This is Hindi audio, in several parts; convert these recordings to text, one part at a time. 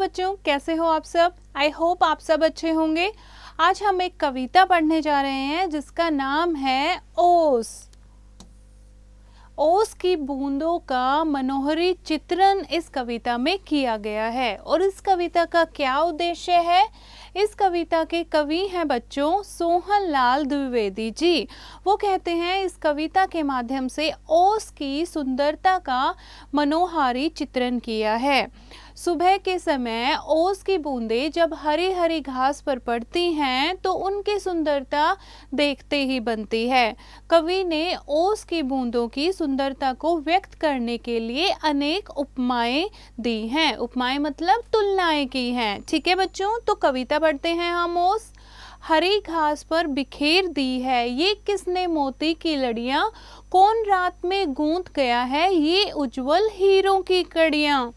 बच्चों, कैसे हो आप सब। आई होप आप सब अच्छे होंगे। आज हम एक कविता पढ़ने जा रहे हैं जिसका नाम है ओस। ओस की बूंदों का मनोहरी चित्रण इस कविता में किया गया है। और इस कविता का क्या उद्देश्य है? इस कविता के कवि हैं बच्चों सोहन लाल द्विवेदी जी। वो कहते हैं इस कविता के माध्यम से ओस की सुंदरता का मनोहारी चित्रण किया है। सुबह के समय ओस की बूंदें जब हरी हरी घास पर पड़ती हैं तो उनकी सुंदरता देखते ही बनती है। कवि ने ओस की बूंदों की सुंदरता को व्यक्त करने के लिए अनेक उपमाएं दी हैं। उपमाएं मतलब तुलनाएं की हैं। ठीक है बच्चों, तो कविता पढ़ते हैं हम। ओस हरी घास पर बिखेर दी है ये किसने मोती की लड़ियां, कौन रात में गूंथ गया है ये उज्जवल हीरों की कड़ियां।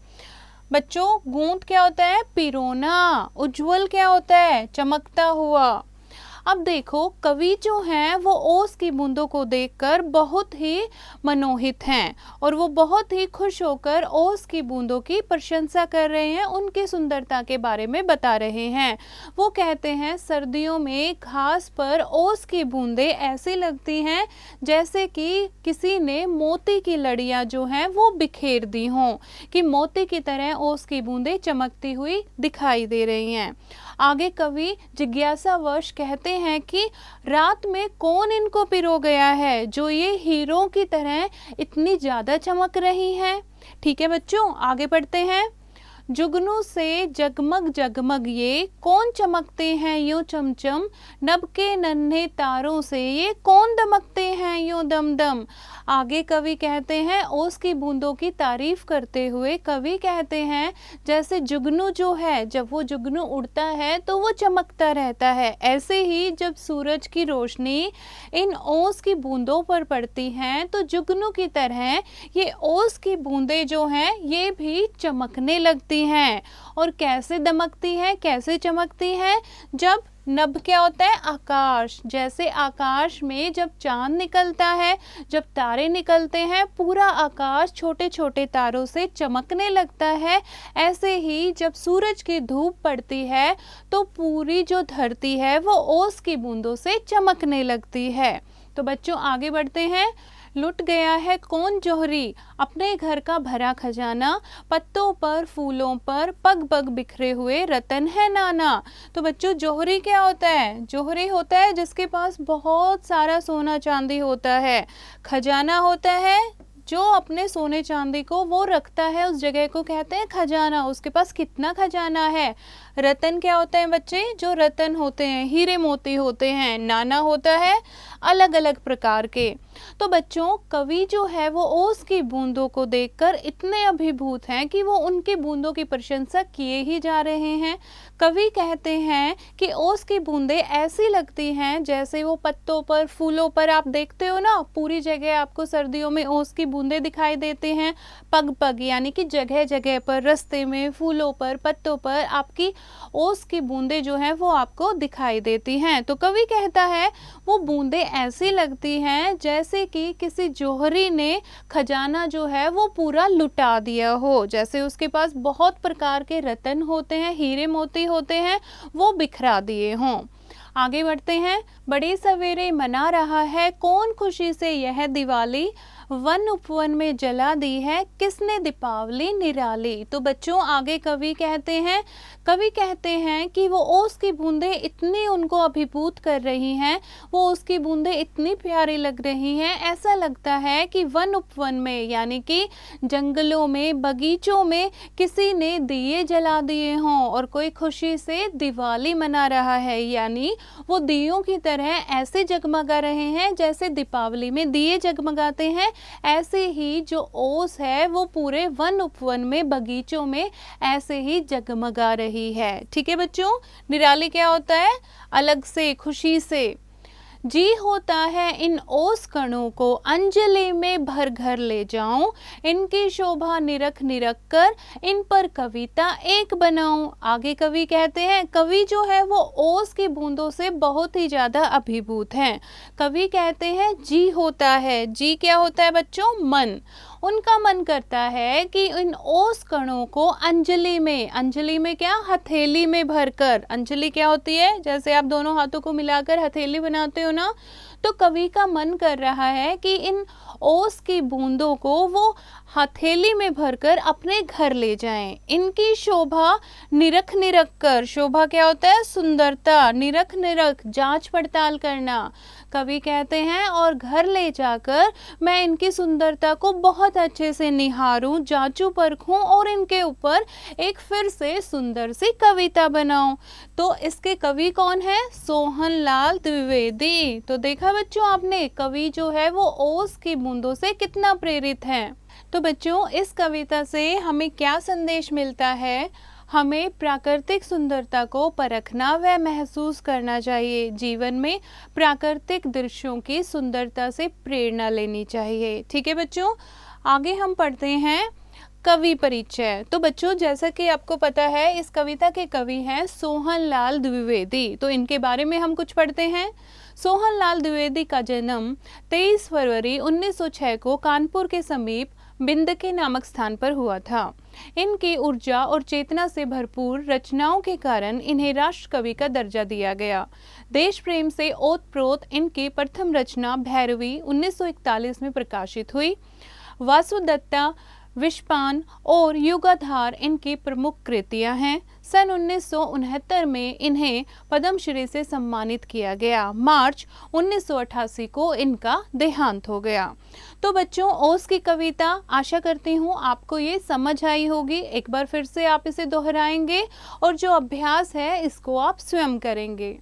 बच्चों, गूंथ क्या होता है? पिरोना। उज्जवल क्या होता है? चमकता हुआ। अब देखो, कवि जो हैं वो ओस की बूंदों को देखकर बहुत ही मनोहित हैं और वो बहुत ही खुश होकर ओस की बूंदों की प्रशंसा कर रहे हैं, उनकी सुंदरता के बारे में बता रहे हैं। वो कहते हैं सर्दियों में घास पर ओस की बूंदें ऐसी लगती हैं जैसे कि किसी ने मोती की लड़ियां जो हैं वो बिखेर दी हों, कि मोती की तरह ओस की बूंदें चमकती हुई दिखाई दे रही हैं। आगे कवि जिज्ञासावश कहते हैं कि रात में कौन इनको पिरो गया है जो ये हीरों की तरह इतनी ज़्यादा चमक रही हैं। ठीक है बच्चों, आगे पढ़ते हैं। जुगनू से जगमग जगमग ये कौन चमकते हैं यूं चमचम, नभ के नन्हे तारों से ये कौन दमकते हैं यूं दम दम। आगे कवि कहते हैं ओस की बूंदों की तारीफ करते हुए कवि कहते हैं जैसे जुगनू जो है, जब वो जुगनू उड़ता है तो वो चमकता रहता है, ऐसे ही जब सूरज की रोशनी इन ओस की बूंदों पर पड़ती हैं तो जुगनू की तरह ये ओस की बूंदें जो हैं ये भी चमकने लगती हैं। और कैसे दमकती हैं, कैसे चमकती हैं? जब नभ क्या होता है? आकाश। जैसे आकाश में जब चांद निकलता है, जब तारे निकलते हैं, पूरा आकाश छोटे छोटे तारों से चमकने लगता है, ऐसे ही जब सूरज की धूप पड़ती है तो पूरी जो धरती है वो ओस की बूंदों से चमकने लगती है। तो बच्चों आगे बढ़ते हैं। लुट गया है कौन जोहरी अपने घर का भरा खजाना, पत्तों पर फूलों पर पग पग बिखरे हुए रतन है नाना। तो बच्चों, जोहरी क्या होता है? जोहरी होता है जिसके पास बहुत सारा सोना चांदी होता है। खजाना होता है जो अपने सोने चांदी को वो रखता है, उस जगह को कहते हैं खजाना। उसके पास कितना खजाना है। रतन क्या होता है बच्चे? जो रतन होते हैं, हीरे मोती होते हैं। नाना होता है अलग अलग प्रकार के। तो बच्चों, कवि जो है वो ओस की बूंदों को देखकर इतने अभिभूत हैं कि वो उनकी बूंदों की प्रशंसा किए ही जा रहे हैं। कवि कहते हैं कि ओस की बूंदें ऐसी लगती हैं जैसे वो पत्तों पर फूलों पर आप देखते हो ना, पूरी जगह आपको सर्दियों में ओस की बूंदें दिखाई देते हैं। पग पग यानी कि जगह जगह पर, रास्ते में, फूलों पर, पत्तों पर आपकी ओस की बूंदें जो हैं वो आपको दिखाई देती हैं। तो कवि कहता है वो बूंदें ऐसी लगती हैं जैसे कि किसी जौहरी ने खजाना जो है वो पूरा लुटा दिया हो, जैसे उसके पास बहुत प्रकार के रतन होते हैं, हीरे मोती होते हैं, वो बिखरा दिए हों। आगे बढ़ते हैं। बड़े सवेरे मना रहा है कौन खुशी से यह दिवाली, वन उपवन में जला दी है किसने दीपावली निराली। तो बच्चों, आगे कवि कहते हैं कि वो ओस की बूंदें इतनी उनको अभिभूत कर रही हैं, वो उसकी बूंदें इतनी प्यारी लग रही हैं, ऐसा लगता है कि वन उपवन में यानी कि जंगलों में, बगीचों में किसी ने दिए जला दिए हों और कोई खुशी से दिवाली मना रहा है, यानी वो दियों की तरह ऐसे जगमगा रहे हैं जैसे दीपावली में दिए जगमगाते हैं। ऐसे ही जो ओस है वो पूरे वन उपवन में, बगीचों में ऐसे ही जगमगा रही है। ठीक है बच्चों, निराली क्या होता है? अलग से, खुशी से। जी होता है इन ओस कणों को अंजलि में भर घर ले जाऊं, इनकी शोभा निरख निरख कर इन पर कविता एक बनाऊं। आगे कवि कहते हैं, कवि जो है वो ओस की बूंदों से बहुत ही ज्यादा अभिभूत हैं। कवि कहते हैं जी होता है, जी क्या होता है बच्चों? मन। उनका मन करता है कि इन ओस कणों को अंजलि में क्या? हथेली में भरकर। अंजलि क्या होती है? जैसे आप दोनों हाथों को मिलाकर हथेली बनाते हो ना, तो कवि का मन कर रहा है कि इन ओस की बूंदों को वो हथेली में भरकर अपने घर ले जाएं। इनकी शोभा निरख निरख कर, शोभा क्या होता है? सुंदरता। निरख निरख, जांच पड़ताल करना। कवि कहते हैं और घर ले जाकर मैं इनकी सुंदरता को बहुत अच्छे से निहारूं, जांचूं, परखूं और इनके ऊपर एक फिर से सुंदर सी कविता बनाऊं। तो इसके कवि कौन है? सोहनलाल द्विवेदी। तो देखा बच्चों आपने, कवि जो है वो ओस की बूंदों से कितना प्रेरित है। तो बच्चों इस कविता से हमें क्या संदेश मिलता है? हमें प्राकृतिक सुंदरता को परखना व महसूस करना चाहिए। जीवन में प्राकृतिक दृश्यों की सुंदरता से प्रेरणा लेनी चाहिए। ठीक है बच्चों, आगे हम पढ़ते हैं कवि परिचय। तो बच्चों जैसा कि आपको पता है इस कविता के कवि हैं सोहनलाल द्विवेदी। तो इनके बारे में हम कुछ पढ़ते हैं। सोहनलाल द्विवेदी का जन्म 23 फरवरी 1906 को कानपुर के समीप बिंदकी नामक स्थान पर हुआ था। इनकी ऊर्जा और चेतना से भरपूर रचनाओं के कारण इन्हें राष्ट्र कवि का दर्जा दिया गया। देश प्रेम से ओतप्रोत इनकी प्रथम रचना भैरवी 1941 में प्रकाशित हुई। वासुदत्ता, विषपान और युगाधार इनकी प्रमुख कृतियां हैं। सन 1969 में इन्हें पद्मश्री से सम्मानित किया गया। मार्च 1988 को इनका देहांत हो गया। तो बच्चों ओस की कविता आशा करती हूँ आपको ये समझ आई होगी। एक बार फिर से आप इसे दोहराएंगे और जो अभ्यास है इसको आप स्वयं करेंगे।